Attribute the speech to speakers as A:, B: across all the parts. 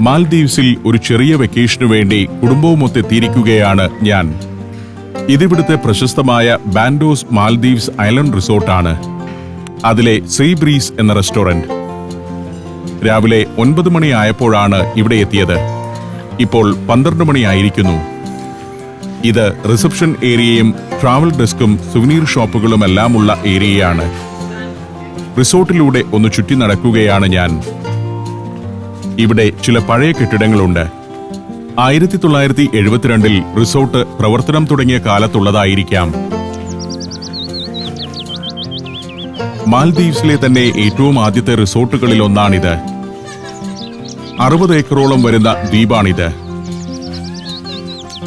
A: മാൽദീവ്സിൽ ഒരു ചെറിയ വെക്കേഷനു വേണ്ടി കുടുംബവുമൊത്തെത്തിയിരിക്കുകയാണ് ഞാൻ. ഇതിവിടുത്തെ പ്രശസ്തമായ ബാൻഡോസ് മാൽദീവ്സ് ഐലൻഡ് റിസോർട്ടാണ്. അതിലെ സീ ബ്രീസ് എന്ന റെസ്റ്റോറന്റ്. രാവിലെ 9 മണിയായപ്പോഴാണ് ഇവിടെ എത്തിയത്. ഇപ്പോൾ 12 മണിയായിരിക്കുന്നു. ഇത് റിസപ്ഷൻ ഏരിയയും ട്രാവൽ ഡെസ്കും സുവനീർ ഷോപ്പുകളുമെല്ലാമുള്ള ഏരിയയാണ്. റിസോർട്ടിലൂടെ ഒന്ന് ചുറ്റി നടക്കുകയാണ് ഞാൻ. ഇവിടെ ചില പഴയ കെട്ടിടങ്ങളുണ്ട്. 1972 റിസോർട്ട് പ്രവർത്തനം തുടങ്ങിയ കാലത്തുള്ളതായിരിക്കാം. മാൽദീവ്സിലെ തന്നെ ഏറ്റവും ആദ്യത്തെ റിസോർട്ടുകളിലൊന്നാണിത്. 60 ഏക്കറോളം വരുന്ന ദ്വീപാണിത്.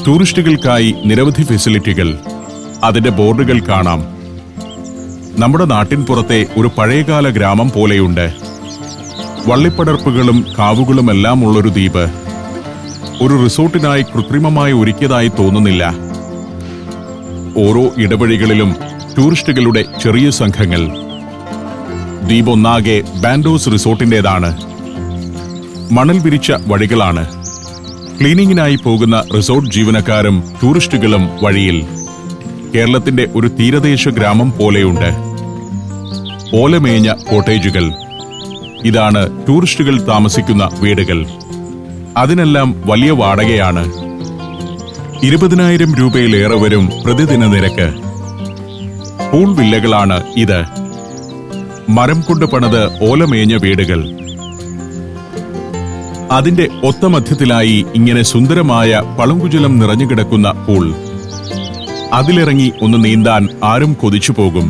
A: ടൂറിസ്റ്റുകൾക്കായി നിരവധി ഫെസിലിറ്റികൾ, അതിന്റെ ബോർഡുകൾ കാണാം. നമ്മുടെ നാട്ടിൻപുറത്തെ ഒരു പഴയകാല ഗ്രാമം പോലെയുണ്ട്. വള്ളിപ്പടർപ്പുകളും കാവുകളുമെല്ലാം ഉള്ളൊരു ദ്വീപ്. ഒരു റിസോർട്ടിനായി കൃത്രിമമായി ഒരുക്കിയതായി തോന്നുന്നില്ല. ഓരോ ഇടവഴികളിലും ടൂറിസ്റ്റുകളുടെ ചെറിയ സംഘങ്ങൾ. ദ്വീപൊന്നാകെ ബാൻഡോസ് റിസോർട്ടിന്റേതാണ്. മണൽ വിരിച്ച വഴികളാണ്. ക്ലീനിങ്ങിനായി പോകുന്ന റിസോർട്ട് ജീവനക്കാരും ടൂറിസ്റ്റുകളും വഴിയിൽ. കേരളത്തിന്റെ ഒരു തീരദേശ ഗ്രാമം പോലെയുണ്ട്. ഓലമേഞ്ഞ കോട്ടേജുകൾ. ഇതാണ് ടൂറിസ്റ്റുകൾ താമസിക്കുന്ന വീടുകൾ. അതിനെല്ലാം വലിയ വാടകയാണ്. 20,000 രൂപയിലേറെ വരും പ്രതിദിന നിരക്ക്. പൂൾ വില്ലകളാണ് ഇത്. മരം കൊണ്ട് പണിത് ഓലമേഞ്ഞ വീടുകൾ. അതിന്റെ ഒത്ത മധ്യത്തിലായി ഇങ്ങനെ സുന്ദരമായ പളുങ്കുജലം നിറഞ്ഞുകിടക്കുന്ന പൂൾ. അതിലിറങ്ങി ഒന്ന് നീന്താൻ ആരും കൊതിച്ചു പോകും.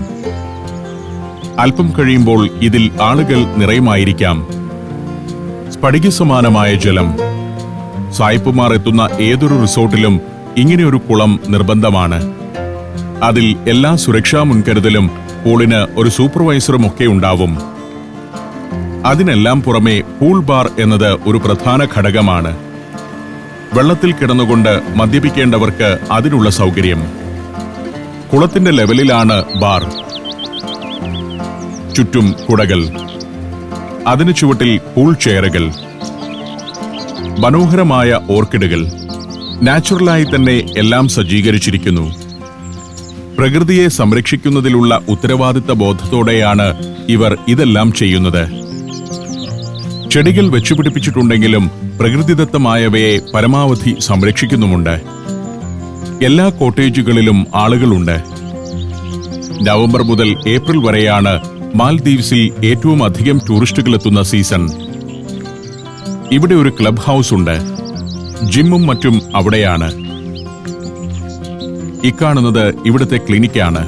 A: അല്പം കഴിയുമ്പോൾ ഇതിൽ ആളുകൾ നിറയുമായിരിക്കാം. സ്ഫടികസമാനമായ ജലം. സായിപ്പുമാർ എത്തുന്ന ഏതൊരു റിസോർട്ടിലും ഇങ്ങനെയൊരു കുളം നിർബന്ധമാണ്. അതിൽ എല്ലാ സുരക്ഷാ മുൻകരുതലും, പൂളിന് ഒരു സൂപ്പർവൈസറും ഒക്കെ ഉണ്ടാവും. അതിനെല്ലാം പുറമെ പൂൾ ബാർ എന്നത് ഒരു പ്രധാന ഘടകമാണ്. വെള്ളത്തിൽ കിടന്നുകൊണ്ട് മദ്യപിക്കേണ്ടവർക്ക് അതിനുള്ള സൗകര്യം. കുളത്തിന്റെ ലെവലിലാണ് ബാർ. ചുറ്റും കുടകൾ. അതിനു ചുവട്ടിൽ പൂൾ ചെയറുകൾ. മനോഹരമായ ഓർക്കിഡുകൾ. നാച്ചുറലായി തന്നെ എല്ലാം സജ്ജീകരിച്ചിരിക്കുന്നു. പ്രകൃതിയെ സംരക്ഷിക്കുന്നതിലുള്ള ഉത്തരവാദിത്ത ബോധത്തോടെയാണ് ഇവർ ഇതെല്ലാം ചെയ്യുന്നത്. ചെടികൾ വെച്ചുപിടിപ്പിച്ചിട്ടുണ്ടെങ്കിലും പ്രകൃതിദത്തമായവയെ പരമാവധി സംരക്ഷിക്കുന്നുമുണ്ട്. എല്ലാ കോട്ടേജുകളിലും ആളുകളുണ്ട്. നവംബർ മുതൽ ഏപ്രിൽ വരെയാണ് മാൽദീവ്സിൽ ഏറ്റവും അധികം ടൂറിസ്റ്റുകളെത്തുന്ന സീസൺ. ഇവിടെ ഒരു ക്ലബ് ഹൗസ് ഉണ്ട്. ജിമ്മും മറ്റും അവിടെയാണ്. ഇക്കാണുന്നത് ഇവിടുത്തെ ക്ലിനിക്കാണ്.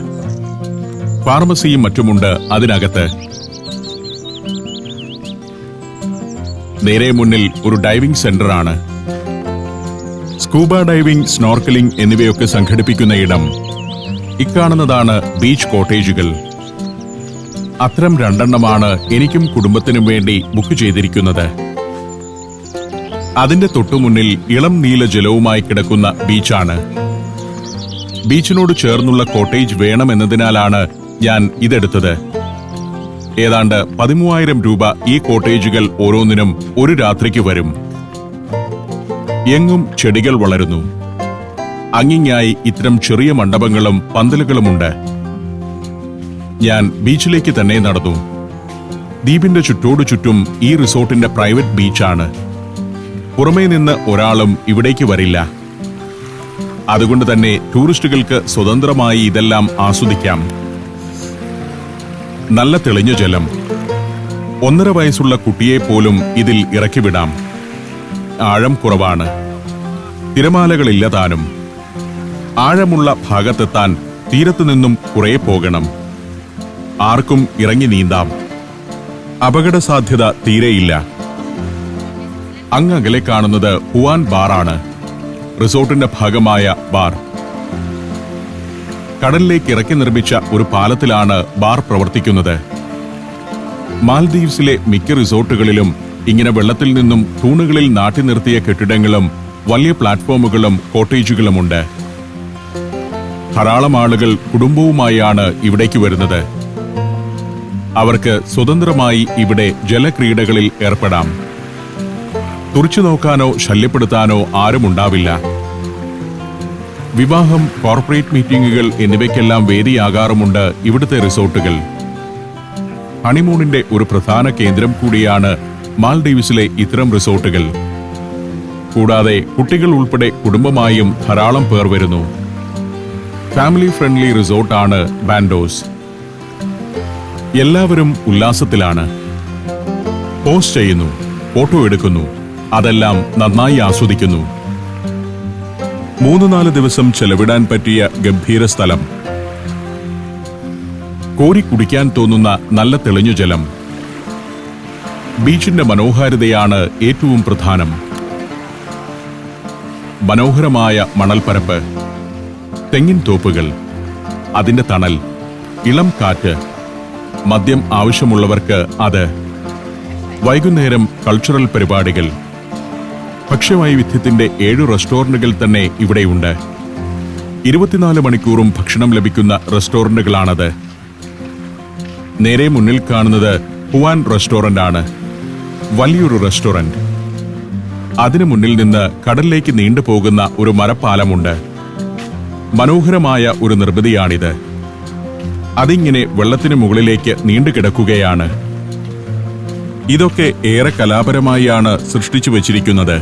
A: ഫാർമസിയും മറ്റുമുണ്ട് അതിനകത്ത്. നേരെ മുന്നിൽ ഒരു ഡൈവിംഗ് സെന്ററാണ്. സ്കൂബ ഡൈവിംഗ്, സ്നോർക്കലിംഗ് എന്നിവയൊക്കെ സംഘടിപ്പിക്കുന്ന ഇടം. ഇക്കാണുന്നതാണ് ബീച്ച് കോട്ടേജുകൾ. അത്തരം 2 എനിക്കും കുടുംബത്തിനും വേണ്ടി ബുക്ക് ചെയ്തിരിക്കുന്നത്. അതിന്റെ തൊട്ടുമുന്നിൽ ഇളം നീല ജലവുമായി കിടക്കുന്ന ബീച്ചാണ്. ബീച്ചിനോട് ചേർന്നുള്ള കോട്ടേജ് വേണമെന്നതിനാലാണ് ഞാൻ ഇതെടുത്തത്. ഏതാണ്ട് 13,000 രൂപ ഈ കോട്ടേജുകൾ ഓരോന്നിനും ഒരു രാത്രിക്ക് വരും. എങ്ങും ചെടികൾ വളരുന്നു. അങ്ങിങ്ങായി ഇത്തരം ചെറിയ മണ്ഡപങ്ങളും പന്തലുകളുമുണ്ട്. ഞാൻ ബീച്ചിലേക്ക് തന്നെ നടന്നു. ദ്വീപിന്റെ ചുറ്റോടു ചുറ്റും ഈ റിസോർട്ടിന്റെ പ്രൈവറ്റ് ബീച്ചാണ്. പുറമേ നിന്ന് ഒരാളും ഇവിടേക്ക് വരില്ല. അതുകൊണ്ട് തന്നെ ടൂറിസ്റ്റുകൾക്ക് സ്വതന്ത്രമായി ഇതെല്ലാം ആസ്വദിക്കാം. നല്ല തെളിഞ്ഞ ജലം. 1.5 വയസ്സുള്ള കുട്ടിയെ പോലും ഇതിൽ ഇറക്കിവിടാം. ആഴം കുറവാണ്. തിരമാലകളില്ല താനും. ആഴമുള്ള ഭാഗത്തെത്താൻ തീരത്തു നിന്നും കുറേ പോകണം. ആർക്കും ഇറങ്ങി നീന്താം. അപകട സാധ്യത തീരെയില്ല. അങ്ങകലെ കാണുന്നത് ഹുവാൻ ബാറാണ്. റിസോർട്ടിന്റെ ഭാഗമായ ബാർ. കടലിലേക്ക് ഇറക്കി നിർമ്മിച്ച ഒരു പാലത്തിലാണ് ബാർ പ്രവർത്തിക്കുന്നത്. മാൽദീവ്സിലെ മിക്ക റിസോർട്ടുകളിലും ഇങ്ങനെ വെള്ളത്തിൽ നിന്നും തൂണുകളിൽ നാട്ടി നിർത്തിയ കെട്ടിടങ്ങളും വലിയ പ്ലാറ്റ്ഫോമുകളും കോട്ടേജുകളുമുണ്ട്. ധാരാളം ആളുകൾ കുടുംബവുമായാണ് ഇവിടേക്ക് വരുന്നത്. അവർക്ക് സ്വതന്ത്രമായി ഇവിടെ ജലക്രീഡകളിൽ ഏർപ്പെടാം. തുറിച്ചു നോക്കാനോ ശല്യപ്പെടുത്താനോ ആരുമുണ്ടാവില്ല. വിവാഹം, കോർപ്പറേറ്റ് മീറ്റിംഗുകൾ എന്നിവയ്ക്കെല്ലാം വേദിയാകാറുമുണ്ട് ഇവിടുത്തെ റിസോർട്ടുകൾ. ഹണിമൂണിന്റെ ഒരു പ്രധാന കേന്ദ്രം കൂടിയാണ് മാൽഡീവ്സിലെ ഇത്തരം റിസോർട്ടുകൾ. കൂടാതെ കുട്ടികൾ ഉൾപ്പെടെ കുടുംബമായും ധാരാളം പേർ വരുന്നു. ഫാമിലി ഫ്രണ്ട്ലി റിസോർട്ടാണ് ബാൻഡോസ്. എല്ലാവരും ഉല്ലാസത്തിലാണ്. പോസ്റ്റ് ചെയ്യുന്നു, ഫോട്ടോ എടുക്കുന്നു, അതെല്ലാം നന്നായി ആസ്വദിക്കുന്നു. 3-4 ദിവസം ചെലവിടാൻ പറ്റിയ ഗംഭീര സ്ഥലം. കോരി കുടിക്കാൻ തോന്നുന്ന നല്ല തെളിഞ്ഞു ജലം. ബീച്ചിന്റെ മനോഹാരിതയാണ് ഏറ്റവും പ്രധാനം. മനോഹരമായ മണൽപ്പരപ്പ്, തെങ്ങിൻ തോപ്പുകൾ, അതിന്റെ തണൽ, ഇളം കാറ്റ്, മദ്യം ആവശ്യമുള്ളവർക്ക് അത്. വൈകുന്നേരം കൾച്ചറൽ പരിപാടികൾ. ഭക്ഷ്യവൈവിധ്യത്തിന്റെ 7 റെസ്റ്റോറന്റുകൾ തന്നെ ഇവിടെയുണ്ട്. 24 മണിക്കൂറും ഭക്ഷണം ലഭിക്കുന്ന റെസ്റ്റോറന്റുകളാണത്. നേരെ മുന്നിൽ കാണുന്നത് ഹുവാൻ റെസ്റ്റോറന്റ് ആണ്. വലിയൊരു റെസ്റ്റോറന്റ്. അതിനു മുന്നിൽ നിന്ന് കടലിലേക്ക് നീണ്ടുപോകുന്ന ഒരു മരപ്പാലമുണ്ട്. മനോഹരമായ ഒരു നിർമ്മിതിയാണിത്. അതിങ്ങനെ വെള്ളത്തിന് മുകളിലേക്ക് നീണ്ടുകിടക്കുകയാണ്. ഇതൊക്കെ ഏറെ കലാപരമായാണ് സൃഷ്ടിച്ചു വച്ചിരിക്കുന്നത്.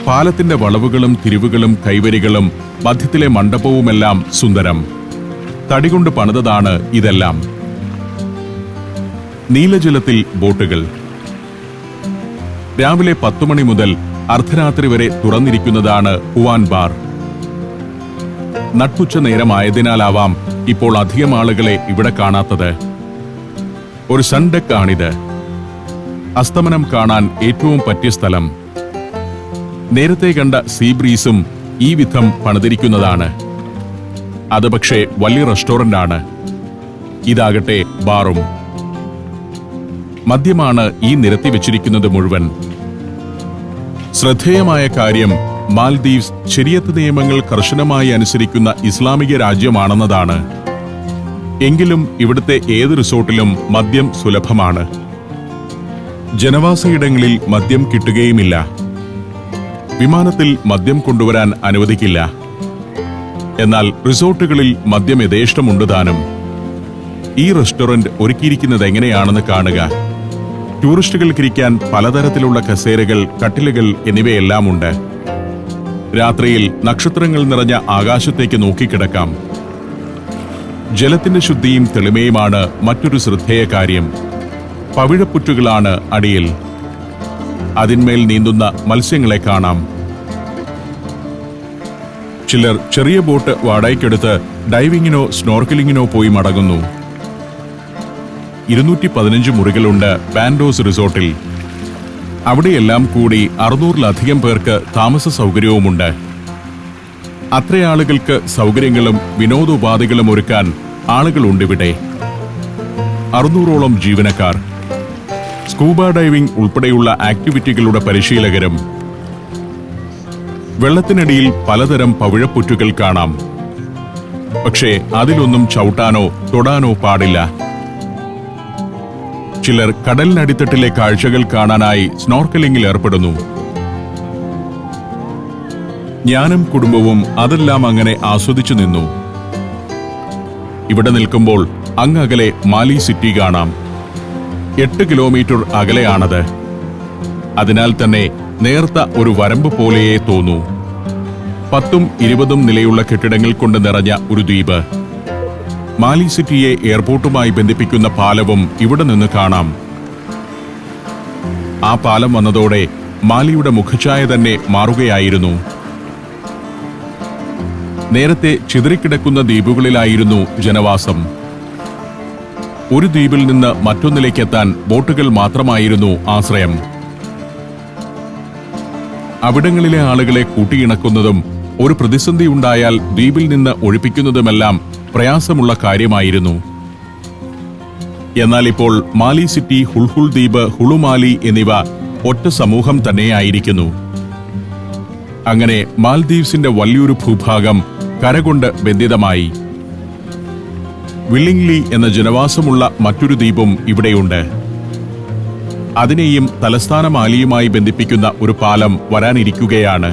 A: പാലത്തിന്റെ വളവുകളും തിരിവുകളും കൈവരികളും മധ്യത്തിലെ മണ്ഡപവുമെല്ലാം സുന്ദരം. തടികൊണ്ട് പണിതതാണ് ഇതെല്ലാം. നീലജലത്തിൽ ബോട്ടുകൾ. രാവിലെ 10 മണി മുതൽ അർദ്ധരാത്രി വരെ തുറന്നിരിക്കുന്നതാണ് ഹുവാൻ ബാർ. നട്ടുച്ച നേരമായതിനാലാവാം ഇപ്പോൾ അധികം ആളുകളെ ഇവിടെ കാണാത്തത്. ഒരു സൺഡെക്ക് ആണിത്. അസ്തമനം കാണാൻ ഏറ്റവും പറ്റിയ സ്ഥലം. നേരത്തെ കണ്ട സീ ബ്രീസും ഈ വിധം പണിതിരിക്കുന്നതാണ്. അത് പക്ഷേ വലിയ റെസ്റ്റോറന്റ് ആണ്. ഇതാകട്ടെ ബാറും. മദ്യമാണ് ഈ നിരത്തി വെച്ചിരിക്കുന്നത് മുഴുവൻ. ശ്രദ്ധേയമായ കാര്യം മാൽദീവ്സ് ശരിയത്ത് നിയമങ്ങൾ കർശനമായി അനുസരിക്കുന്ന ഇസ്ലാമിക രാജ്യമാണെന്നതാണ്. എങ്കിലും ഇവിടുത്തെ ഏത് റിസോർട്ടിലും മദ്യം സുലഭമാണ്. ജനവാസയിടങ്ങളിൽ മദ്യം കിട്ടുകയുമില്ല. വിമാനത്തിൽ മദ്യം കൊണ്ടുവരാൻ അനുവദിക്കില്ല. എന്നാൽ റിസോർട്ടുകളിൽ മദ്യം യഥേഷ്ടമുണ്ട് താനും. ഈ റെസ്റ്റോറന്റ് ഒരുക്കിയിരിക്കുന്നത് എങ്ങനെയാണെന്ന് കാണുക. ടൂറിസ്റ്റുകൾക്കിരിക്കാൻ പലതരത്തിലുള്ള കസേരകൾ, കട്ടിലുകൾ എന്നിവയെല്ലാം ഉണ്ട്. രാത്രിയിൽ നക്ഷത്രങ്ങൾ നിറഞ്ഞ ആകാശത്തേക്ക് നോക്കിക്കിടക്കാം. ജലത്തിന്റെ ശുദ്ധിയും തെളിമയുമാണ് മറ്റൊരു ശ്രദ്ധേയ കാര്യം. പവിഴപ്പുറ്റുകളാണ് അടിയിൽ. അതിന്മേൽ നീന്തുന്ന മത്സ്യങ്ങളെ കാണാം. ചിലർ ചെറിയ ബോട്ട് വാടകയ്ക്കെടുത്ത് ഡൈവിങ്ങിനോ സ്നോർക്കലിങ്ങിനോ പോയി മടങ്ങുന്നു. 215 മുറികളുണ്ട് ബാൻഡോസ് റിസോർട്ടിൽ. അവിടെയെല്ലാം കൂടി 600-ലധികം പേർക്ക് താമസ സൗകര്യവുമുണ്ട്. അത്രയാളുകൾക്ക് സൗകര്യങ്ങളും വിനോദോപാധികളും ഒരുക്കാൻ ആളുകളുണ്ടിവിടെ. 600ഓളം ജീവനക്കാർ. സ്കൂബ ഡൈവിംഗ് ഉൾപ്പെടെയുള്ള ആക്ടിവിറ്റികളുടെ പരിശീലകരും. വെള്ളത്തിനടിയിൽ പലതരം പവിഴപ്പുറ്റുകൾ കാണാം. പക്ഷേ അതിലൊന്നും ചവിട്ടാനോ തൊടാനോ പാടില്ല. ചിലർ കടലിനടിത്തട്ടിലെ കാഴ്ചകൾ കാണാനായി സ്നോർക്കലിംഗിൽ ഏർപ്പെടുന്നു. ഞാനും കുടുംബവും അതെല്ലാം അങ്ങനെ ആസ്വദിച്ചു നിന്നു. ഇവിടെ നിൽക്കുമ്പോൾ അങ്ങകലെ മാലി സിറ്റി കാണാം. 8 കിലോമീറ്റർ അകലെയാണത്. അതിനാൽ തന്നെ നേർത്ത ഒരു വരമ്പ് പോലെയേ തോന്നൂ. 10ഉം 20ഉം നിലയുള്ള കെട്ടിടങ്ങൾ കൊണ്ട് നിറഞ്ഞ ഒരു ദ്വീപ്. മാലി സിറ്റിയെ എയർപോർട്ടുമായി ബന്ധിപ്പിക്കുന്ന പാലവും ഇവിടെ നിന്ന് കാണാം. ആ പാലം വന്നതോടെ മാലിയുടെ മുഖഛായ തന്നെ മാറുകയായിരുന്നു. നേരത്തെ ചിതറിക്കിടക്കുന്ന ദ്വീപുകളിലായിരുന്നു ജനവാസം. ഒരു ദ്വീപിൽ നിന്ന് മറ്റൊന്നിലേക്കെത്താൻ ബോട്ടുകൾ മാത്രമായിരുന്നു ആശ്രയം. അവിടങ്ങളിലെ ആളുകളെ കൂട്ടിയിണക്കുന്നതും ഒരു പ്രതിസന്ധി ഉണ്ടായാൽ ദ്വീപിൽ നിന്ന് ഒഴിപ്പിക്കുന്നതുമെല്ലാം പ്രയാസമുള്ള കാര്യമായിരുന്നു. എന്നാൽ ഇപ്പോൾ മാലി സിറ്റി, ഹുൾഹുൾ ദ്വീപ്, ഹുളുമാലി എന്നിവ ഒറ്റ സമൂഹം തന്നെയായിരിക്കുന്നു. അങ്ങനെ മാൽദീവ്സിന്റെ വലിയൊരു ഭൂഭാഗം കരകൊണ്ട് ബന്ധിതമായി. വില്ലിംഗ്ലി എന്ന ജനവാസമുള്ള മറ്റൊരു ദ്വീപും ഇവിടെയുണ്ട്. അതിനെയും തലസ്ഥാന മാലിയുമായി ബന്ധിപ്പിക്കുന്ന ഒരു പാലം വരാനിരിക്കുകയാണ്.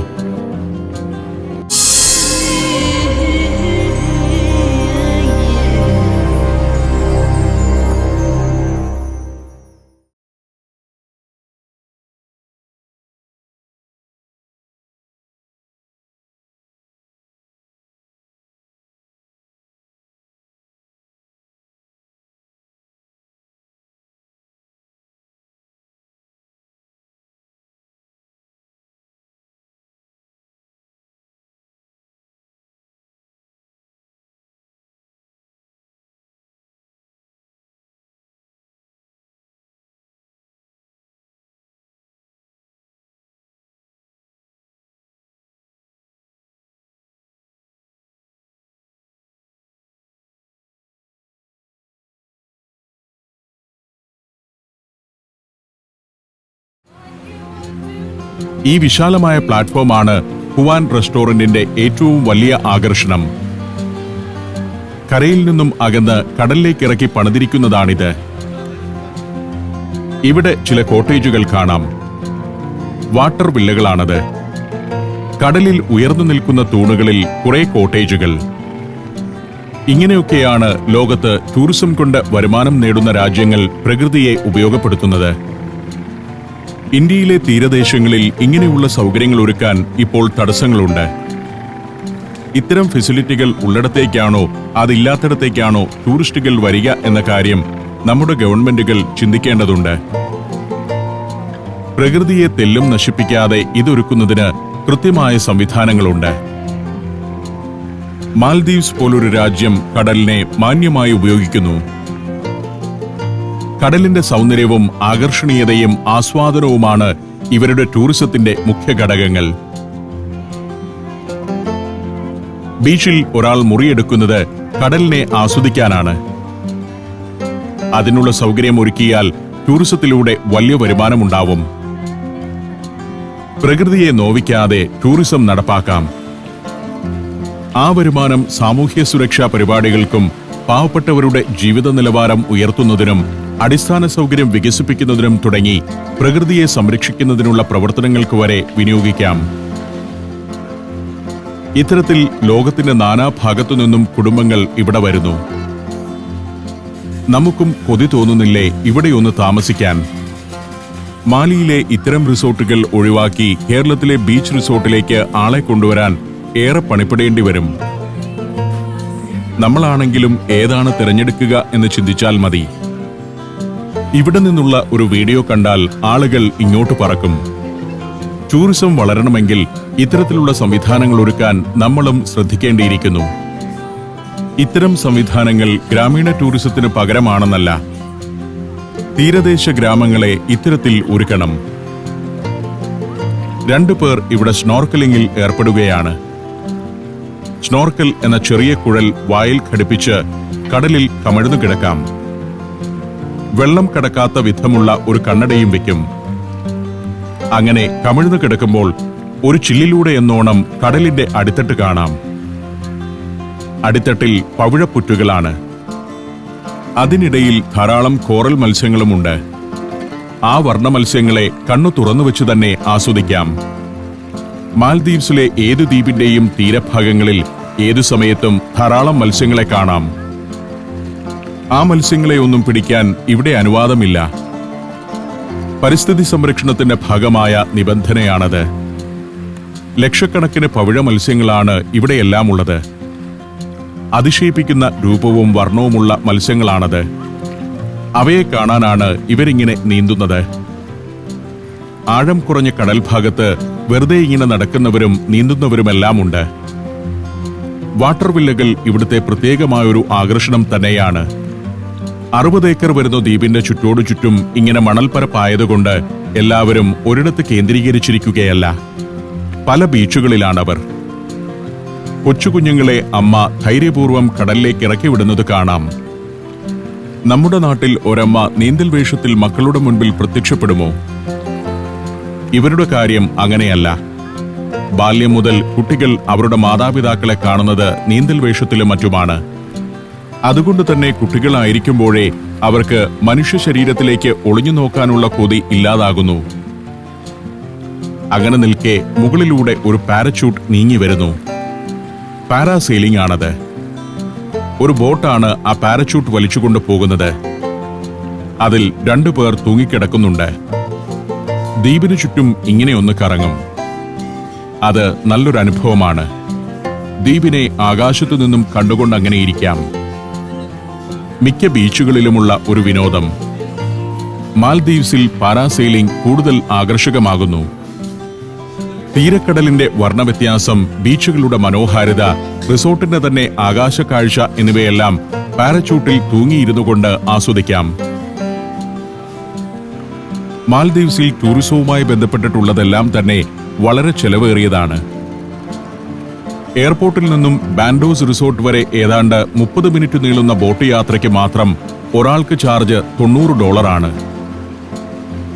A: ഈ വിശാലമായ പ്ലാറ്റ്ഫോമാണ് ഹുവാൻ റെസ്റ്റോറന്റിന്റെ ഏറ്റവും വലിയ ആകർഷണം. കരയിൽ നിന്നും അകന്ന് കടലിലേക്ക് ഇറക്കി പണിതിരിക്കുന്നതാണിത്. ഇവിടെ ചില കോട്ടേജുകൾ കാണാം. വാട്ടർ വില്ലകളാണത്. കടലിൽ ഉയർന്നു നിൽക്കുന്ന തൂണുകളിൽ കുറെ കോട്ടേജുകൾ. ഇങ്ങനെയൊക്കെയാണ് ലോകത്ത് ടൂറിസം കൊണ്ട് വരുമാനം നേടുന്ന രാജ്യങ്ങൾ പ്രകൃതിയെ ഉപയോഗപ്പെടുത്തുന്നത്. ഇന്ത്യയിലെ തീരദേശങ്ങളിൽ ഇങ്ങനെയുള്ള സൗകര്യങ്ങൾ ഒരുക്കാൻ ഇപ്പോൾ തടസ്സങ്ങളുണ്ട്. ഇത്തരം ഫെസിലിറ്റികൾ ഉള്ളിടത്തേക്കാണോ അതില്ലാത്തിടത്തേക്കാണോ ടൂറിസ്റ്റുകൾ വരിക എന്ന കാര്യം നമ്മുടെ ഗവൺമെന്റുകൾ ചിന്തിക്കേണ്ടതുണ്ട്. പ്രകൃതിയെ തെല്ലും നശിപ്പിക്കാതെ ഇതൊരുക്കുന്നതിന് കൃത്യമായ സംവിധാനങ്ങളുണ്ട്. മാൽദീവ്സ് പോലൊരു രാജ്യം കടലിനെ മാന്യമായി ഉപയോഗിക്കുന്നു. കടലിന്റെ സൗന്ദര്യവും ആകർഷണീയതയും ആസ്വാദനവുമാണ് ഇവരുടെ ടൂറിസത്തിന്റെ മുഖ്യ ഘടകങ്ങൾ. ബീച്ചിൽ ഒരാൾ മുറിയെടുക്കുന്നത് കടലിനെ ആസ്വദിക്കാനാണ്. അതിനുള്ള സൗകര്യം ഒരുക്കിയാൽ ടൂറിസത്തിലൂടെ വലിയ വരുമാനമുണ്ടാവും. പ്രകൃതിയെ നോവിക്കാതെ ടൂറിസം നടപ്പാക്കാം. ആ വരുമാനം സാമൂഹ്യ സുരക്ഷാ പരിപാടികൾക്കും പാവപ്പെട്ടവരുടെ ജീവിത നിലവാരം ഉയർത്തുന്നതിനും അടിസ്ഥാന സൗകര്യം വികസിപ്പിക്കുന്നതിനും തുടങ്ങി പ്രകൃതിയെ സംരക്ഷിക്കുന്നതിനുള്ള പ്രവർത്തനങ്ങൾക്ക് വരെ വിനിയോഗിക്കാം. ഇത്തരത്തിൽ ലോകത്തിന്റെ നാനാഭാഗത്തു നിന്നും കുടുംബങ്ങൾ ഇവിടെ വരുന്നു. നമുക്കും കൊതി തോന്നുന്നില്ലേ ഇവിടെയൊന്ന് താമസിക്കാൻ? മാലിയിലെ ഇത്തരം റിസോർട്ടുകൾ ഒഴിവാക്കി കേരളത്തിലെ ബീച്ച് റിസോർട്ടിലേക്ക് ആളെ കൊണ്ടുവരാൻ ഏറെ പണിപ്പെടേണ്ടി വരും. നമ്മളാണെങ്കിലും ഏതാണ് തിരഞ്ഞെടുക്കുക എന്ന് ചിന്തിച്ചാൽ മതി. ഇവിടെ നിന്നുള്ള ഒരു വീഡിയോ കണ്ടാൽ ആളുകൾ ഇങ്ങോട്ട് പറക്കും. ടൂറിസം വളരണമെങ്കിൽ ഇത്തരത്തിലുള്ള സംവിധാനങ്ങൾ ഒരുക്കാൻ നമ്മളും ശ്രദ്ധിക്കേണ്ടിയിരിക്കുന്നു. ഇത്തരം സംവിധാനങ്ങൾ ഗ്രാമീണ ടൂറിസത്തിന് പകരമാണെന്നല്ല, തീരദേശ ഗ്രാമങ്ങളെ ഇത്തരത്തിൽ ഒരുക്കണം. 2 പേർ ഇവിടെ സ്നോർക്കലിംഗിൽ ഏർപ്പെടുകയാണ്. സ്നോർക്കൽ എന്ന ചെറിയ കുഴൽ വായിൽ ഘടിപ്പിച്ച് കടലിൽ കമഴ്ന്നു കിടക്കാം. വെള്ളം കടക്കാത്ത വിധമുള്ള ഒരു കണ്ണടയും വയ്ക്കും. അങ്ങനെ കമിഴ്ന്നു കിടക്കുമ്പോൾ ഒരു ചില്ലിലൂടെ എന്നോണം കടലിന്റെ അടിത്തട്ട് കാണാം. അടിത്തട്ടിൽ പവിഴപ്പുറ്റുകളാണ്. അതിനിടയിൽ ധാരാളം കോറൽ മത്സ്യങ്ങളുമുണ്ട്. ആ വർണ്ണ മത്സ്യങ്ങളെ കണ്ണു തുറന്നു വെച്ച് തന്നെ ആസ്വദിക്കാം. മാൽദീവ്സിലെ ഏതു ദ്വീപിന്റെയും തീരഭാഗങ്ങളിൽ ഏതു സമയത്തും ധാരാളം മത്സ്യങ്ങളെ കാണാം. ആ മത്സ്യങ്ങളെ ഒന്നും പിടിക്കാൻ ഇവിടെ അനുവാദമില്ല. പരിസ്ഥിതി സംരക്ഷണത്തിന്റെ ഭാഗമായ നിബന്ധനയാണത്. ലക്ഷക്കണക്കിന് പവിഴ മത്സ്യങ്ങളാണ് ഇവിടെയെല്ലാം ഉള്ളത്. അതിശയിപ്പിക്കുന്ന രൂപവും വർണ്ണവുമുള്ള മത്സ്യങ്ങളാണത്. അവയെ കാണാനാണ് ഇവരിങ്ങനെ നീന്തുന്നത്. ആഴം കുറഞ്ഞ കടൽ ഭാഗത്ത് വെറുതെ ഇങ്ങനെ നടക്കുന്നവരും നീന്തുന്നവരുമെല്ലാമുണ്ട്. വാട്ടർ വില്ലകൾ ഇവിടുത്തെ പ്രത്യേകമായൊരു ആകർഷണം തന്നെയാണ്. 60 ഏക്കർ വരുന്ന ദ്വീപിന്റെ ചുറ്റോടു ചുറ്റും ഇങ്ങനെ മണൽപ്പരപ്പായതുകൊണ്ട് എല്ലാവരും ഒരിടത്ത് കേന്ദ്രീകരിച്ചിരിക്കുകയല്ല. പല ബീച്ചുകളിലാണവർ. കൊച്ചുകുഞ്ഞുങ്ങളെ അമ്മ ധൈര്യപൂർവ്വം കടലിലേക്ക് ഇറക്കി വിടുന്നത് കാണാം. നമ്മുടെ നാട്ടിൽ ഒരമ്മ നീന്തൽ വേഷത്തിൽ മക്കളുടെ മുൻപിൽ പ്രത്യക്ഷപ്പെടുമോ? ഇവരുടെ കാര്യം അങ്ങനെയല്ല. ബാല്യം മുതൽ കുട്ടികൾ അവരുടെ മാതാപിതാക്കളെ കാണുന്നത് നീന്തൽ വേഷത്തിലും മറ്റുമാണ്. അതുകൊണ്ട് തന്നെ കുട്ടികളായിരിക്കുമ്പോഴേ അവർക്ക് മനുഷ്യ ശരീരത്തിലേക്ക് ഒളിഞ്ഞു നോക്കാനുള്ള കൊതി ഇല്ലാതാകുന്നു. അങ്ങനെ നിൽക്കെ മുകളിലൂടെ ഒരു പാരച്യൂട്ട് നീങ്ങി വരുന്നു. പാരാസെയിലിംഗ് ആണത്. ഒരു ബോട്ടാണ് ആ പാരച്യൂട്ട് വലിച്ചുകൊണ്ട് പോകുന്നത്. അതിൽ 2 പേർ തൂങ്ങിക്കിടക്കുന്നുണ്ട്. ദ്വീപിനു ചുറ്റും ഇങ്ങനെയൊന്ന് കറങ്ങും. അത് നല്ലൊരു അനുഭവമാണ്. ദ്വീപിനെ ആകാശത്തു നിന്നും കണ്ടുകൊണ്ട് അങ്ങനെ ഇരിക്കാം. മിക്ക ബീച്ചുകളിലുമുള്ള ഒരു വിനോദം. മാൽദീവ്സിൽ പാരാസെയിലിംഗ് കൂടുതൽ ആകർഷകമാകുന്നു. തീരക്കടലിന്റെ വർണ്ണവ്യത്യാസം, ബീച്ചുകളുടെ മനോഹാരിത, റിസോർട്ടിന്റെ തന്നെ ആകാശക്കാഴ്ച എന്നിവയെല്ലാം പാരച്യൂട്ടിൽ തൂങ്ങിയിരുന്നുകൊണ്ട് ആസ്വദിക്കാം. മാൽദീവ്സിൽ ടൂറിസവുമായി ബന്ധപ്പെട്ടിട്ടുള്ളതെല്ലാം തന്നെ വളരെ ചെലവേറിയതാണ്. എയർപോർട്ടിൽ നിന്നും ബാൻഡോസ് റിസോർട്ട് വരെ ഏതാണ്ട് 30 മിനിറ്റ് നീളുന്ന ബോട്ട് യാത്രയ്ക്ക് മാത്രം ഒരാൾക്ക് ചാർജ് $90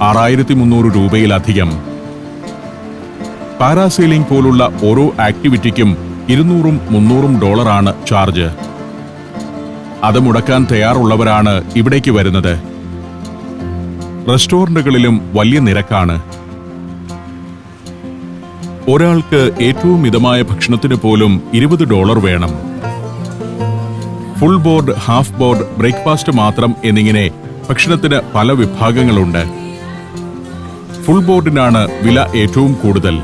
A: 6300 രൂപയിലധികം. പാരാസെയിലിംഗ് പോലുള്ള ഓരോ ആക്ടിവിറ്റിക്കും $200-300 ചാർജ്. അത് മുടക്കാൻ തയ്യാറുള്ളവരാണ് ഇവിടേക്ക് വരുന്നത്. റെസ്റ്റോറന്റുകളിലും വലിയ നിരക്കാണ്. ഒരാൾക്ക് ഏറ്റവും മിതമായ ഭക്ഷണത്തിന് പോലും $20 വേണം. Full board, half board, breakfast മാത്രം എന്നിങ്ങനെ ഭക്ഷണത്തിന് പല വിഭാഗങ്ങളുണ്ട്. ഫുൾ ബോർഡിനാണ് വില ഏറ്റവും കൂടുതൽ.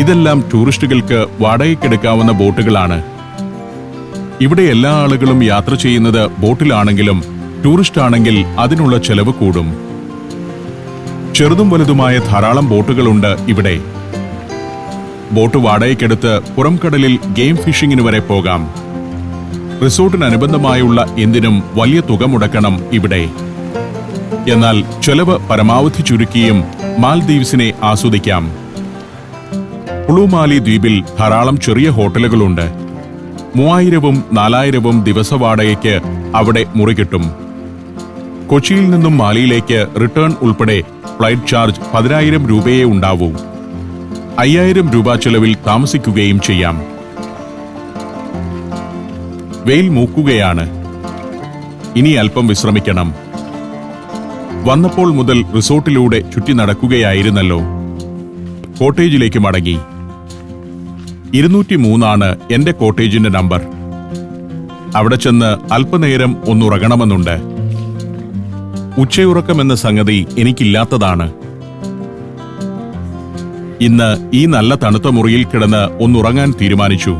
A: ഇതെല്ലാം ടൂറിസ്റ്റുകൾക്ക് വാടകയ്ക്കെടുക്കാവുന്ന ബോട്ടുകളാണ്. ഇവിടെ എല്ലാ ആളുകളും യാത്ര ചെയ്യുന്നത് ബോട്ടിലാണെങ്കിലും ടൂറിസ്റ്റ് ആണെങ്കിൽ അതിനുള്ള ചെലവ് കൂടും. ചെറുതും വലുതുമായ ധാരാളം ബോട്ടുകളുണ്ട് ഇവിടെ. ബോട്ട് വാടകയ്ക്കെടുത്ത് പുറംകടലിൽ ഗെയിം ഫിഷിംഗിന് വരെ പോകാം. റിസോർട്ടിനനുബന്ധമായുള്ള എന്തിനും വലിയ തുക മുടക്കണം ഇവിടെ. എന്നാൽ ചെലവ് പരമാവധി ചുരുക്കിയും മാൽദീവ്സിനെ ആസ്വദിക്കാം. പുളുമാലി ദ്വീപിൽ ധാരാളം ചെറിയ ഹോട്ടലുകളുണ്ട്. 3000-4000 ദിവസവാടകയ്ക്ക് അവിടെ മുറി കിട്ടും. കൊച്ചിയിൽ നിന്നും മാലിയിലേക്ക് റിട്ടേൺ ഉൾപ്പെടെ ഫ്ലൈറ്റ് ചാർജ് 10,000 രൂപയേ ഉണ്ടാവൂ. 5000 രൂപ ചെലവിൽ താമസിക്കുകയും ചെയ്യാം. വെയിൽ മൂക്കുകയാണ്. ഇനി അല്പം വിശ്രമിക്കണം. വന്നപ്പോൾ മുതൽ റിസോർട്ടിലൂടെ ചുറ്റി നടക്കുകയായിരുന്നല്ലോ. കോട്ടേജിലേക്ക് മടങ്ങി. 203 എന്റെ കോട്ടേജിന്റെ നമ്പർ. അവിടെ ചെന്ന് അല്പനേരം ഒന്നുറങ്ങണമെന്നുണ്ട്. ഉച്ചയുറക്കമെന്ന സംഗതി എനിക്കില്ലാത്തതാണ്. ഇന്ന് ഈ നല്ല തണുത്ത മുറിയിൽ കിടന്ന് ഒന്നുറങ്ങാൻ തീരുമാനിച്ചു.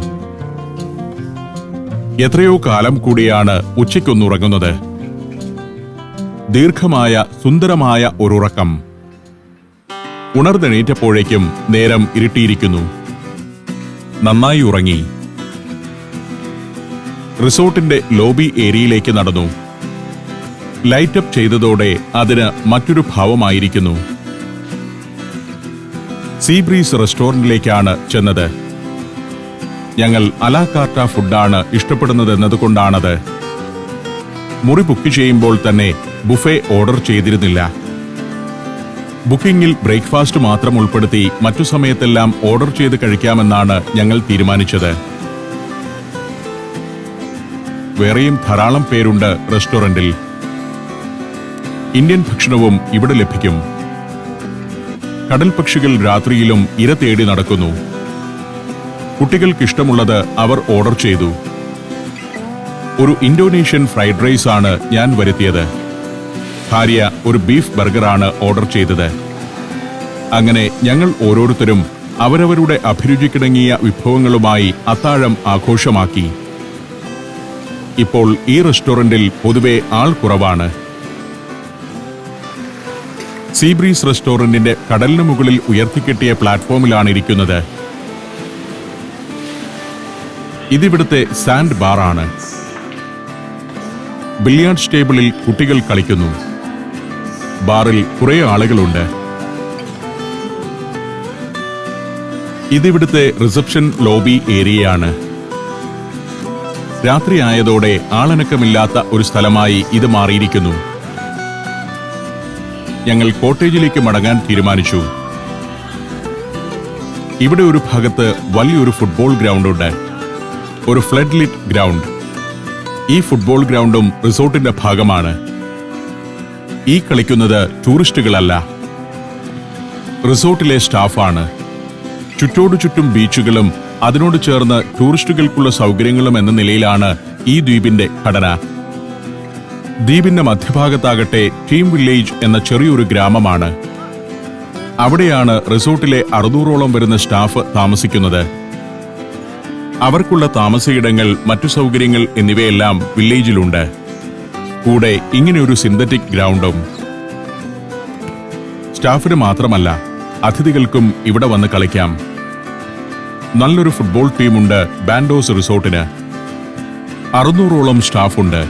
A: എത്രയോ കാലം കൂടിയാണ് ഉച്ചയ്ക്കൊന്നുറങ്ങുന്നത്. ദീർഘമായ സുന്ദരമായ ഒരുറക്കം. ഉണർന്നെണീറ്റപ്പോഴേക്കും നേരം ഇരുട്ടിയിരിക്കുന്നു. നന്നായി ഉറങ്ങി. റിസോർട്ടിന്റെ ലോബി ഏരിയയിലേക്ക് നടന്നു. ലൈറ്റപ്പ് ചെയ്തതോടെ അതിന് മറ്റൊരു ഭാവമായിരിക്കുന്നു. സീ ബ്രീസ് റെസ്റ്റോറന്റിലേക്കാണ് ചെന്നത്. ഞങ്ങൾ അലാകാർട്ട ഫുഡാണ് ഇഷ്ടപ്പെടുന്നതെന്നതുകൊണ്ടാണത്. മുറി ബുക്ക് ചെയ്യുമ്പോൾ തന്നെ ബുഫേ ഓർഡർ ചെയ്തിരുന്നില്ല. ബുക്കിംഗിൽ ബ്രേക്ക്ഫാസ്റ്റ് മാത്രം ഉൾപ്പെടുത്തി മറ്റു സമയത്തെല്ലാം ഓർഡർ ചെയ്ത് കഴിക്കാമെന്നാണ് ഞങ്ങൾ തീരുമാനിച്ചത്. വേറെയും ധാരാളം പേരുണ്ട് റെസ്റ്റോറന്റിൽ. ഇന്ത്യൻ ഭക്ഷണവും ഇവിടെ ലഭിക്കും. കടൽ പക്ഷികൾ രാത്രിയിലും ഇര തേടി നടക്കുന്നു. കുട്ടികൾക്കിഷ്ടമുള്ളത് അവർ ഓർഡർ ചെയ്തു. ഒരു ഇന്തോനേഷ്യൻ ഫ്രൈഡ് റൈസ് ആണ് ഞാൻ വരുത്തിയത്. ഭാര്യ ഒരു ബീഫ് ബർഗറാണ് ഓർഡർ ചെയ്തത്. അങ്ങനെ ഞങ്ങൾ ഓരോരുത്തരും അവരവരുടെ അഭിരുചിക്കിണങ്ങിയ വിഭവങ്ങളുമായി അത്താഴം ആഘോഷമാക്കി. ഇപ്പോൾ ഈ റെസ്റ്റോറന്റിൽ പൊതുവെ ആൾ കുറവാണ്. സീ ബ്രീസ് റെസ്റ്റോറന്റിന്റെ കടലിന് മുകളിൽ ഉയർത്തിക്കെട്ടിയ പ്ലാറ്റ്ഫോമിലാണ് ഇരിക്കുന്നത്. ഇതിവിടുത്തെ സാൻഡ് ബാറാണ്. ബില്ലിയാർഡ്സ് ടേബിളിൽ കുട്ടികൾ കളിക്കുന്നു. ബാറിൽ കുറെ ആളുകളുണ്ട്. ഇതിവിടുത്തെ റിസപ്ഷൻ ലോബി ഏരിയയാണ്. രാത്രിയായതോടെ ആളനക്കമില്ലാത്ത ഒരു സ്ഥലമായി ഇത് മാറിയിരിക്കുന്നു. ഞങ്ങൾ കോട്ടേജിലേക്ക് മടങ്ങാൻ തീരുമാനിച്ചു. ഇവിടെ ഒരു ഭാഗത്ത് വലിയൊരു ഫുട്ബോൾ ഗ്രൗണ്ട് ഉണ്ട്. ഒരു ഫ്ലഡ് ലിറ്റ് ഗ്രൗണ്ട്. ഈ ഫുട്ബോൾ ഗ്രൗണ്ടും റിസോർട്ടിന്റെ ഭാഗമാണ്. ഈ കളിക്കുന്നത് ടൂറിസ്റ്റുകളല്ല, റിസോർട്ടിലെ സ്റ്റാഫാണ്. ചുറ്റോടു ചുറ്റും ബീച്ചുകളും അതിനോട് ചേർന്ന് ടൂറിസ്റ്റുകൾക്കുള്ള സൗകര്യങ്ങളും എന്ന നിലയിലാണ് ഈ ദ്വീപിന്റെ ഘടന. ദ്വീപിന്റെ മധ്യഭാഗത്താകട്ടെ ടീം വില്ലേജ് എന്ന ചെറിയൊരു ഗ്രാമമാണ്. അവിടെയാണ് റിസോർട്ടിലെ 600ഓളം വരുന്ന സ്റ്റാഫ് താമസിക്കുന്നത്. അവർക്കുള്ള താമസയിടങ്ങൾ, മറ്റു സൗകര്യങ്ങൾ എന്നിവയെല്ലാം വില്ലേജിലുണ്ട്. കൂടെ ഇങ്ങനെയൊരു സിന്തറ്റിക് ഗ്രൗണ്ടും. സ്റ്റാഫിന് മാത്രമല്ല, അതിഥികൾക്കും ഇവിടെ വന്ന് കളിക്കാം. നല്ലൊരു ഫുട്ബോൾ ടീമുണ്ട് ബാൻഡോസ് റിസോർട്ടിന്. 600ഓളം സ്റ്റാഫുണ്ട്.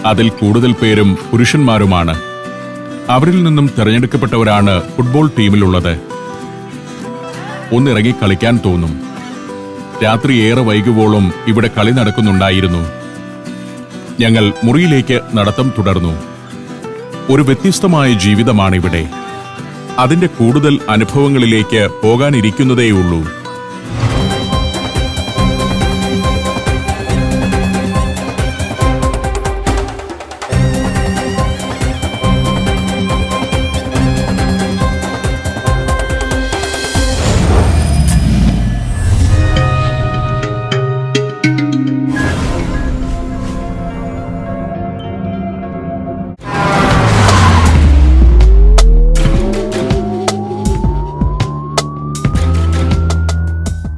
A: അതിൽ കൂടുതൽ പേരും പുരുഷന്മാരുമാണ്. അവരിൽ നിന്നും തിരഞ്ഞെടുക്കപ്പെട്ടവരാണ് ഫുട്ബോൾ ടീമിലുള്ളത്. ഒന്നിറങ്ങി കളിക്കാൻ തോന്നും. രാത്രി ഏറെ വൈകുവോളം ഇവിടെ കളി നടക്കുന്നുണ്ടായിരുന്നു. ഞങ്ങൾ മുറിയിലേക്ക് നടത്തം തുടർന്നു. ഒരു വ്യത്യസ്തമായ ജീവിതമാണിവിടെ. അതിന്റെ കൂടുതൽ അനുഭവങ്ങളിലേക്ക് പോകാനിരിക്കുന്നതേയുള്ളൂ.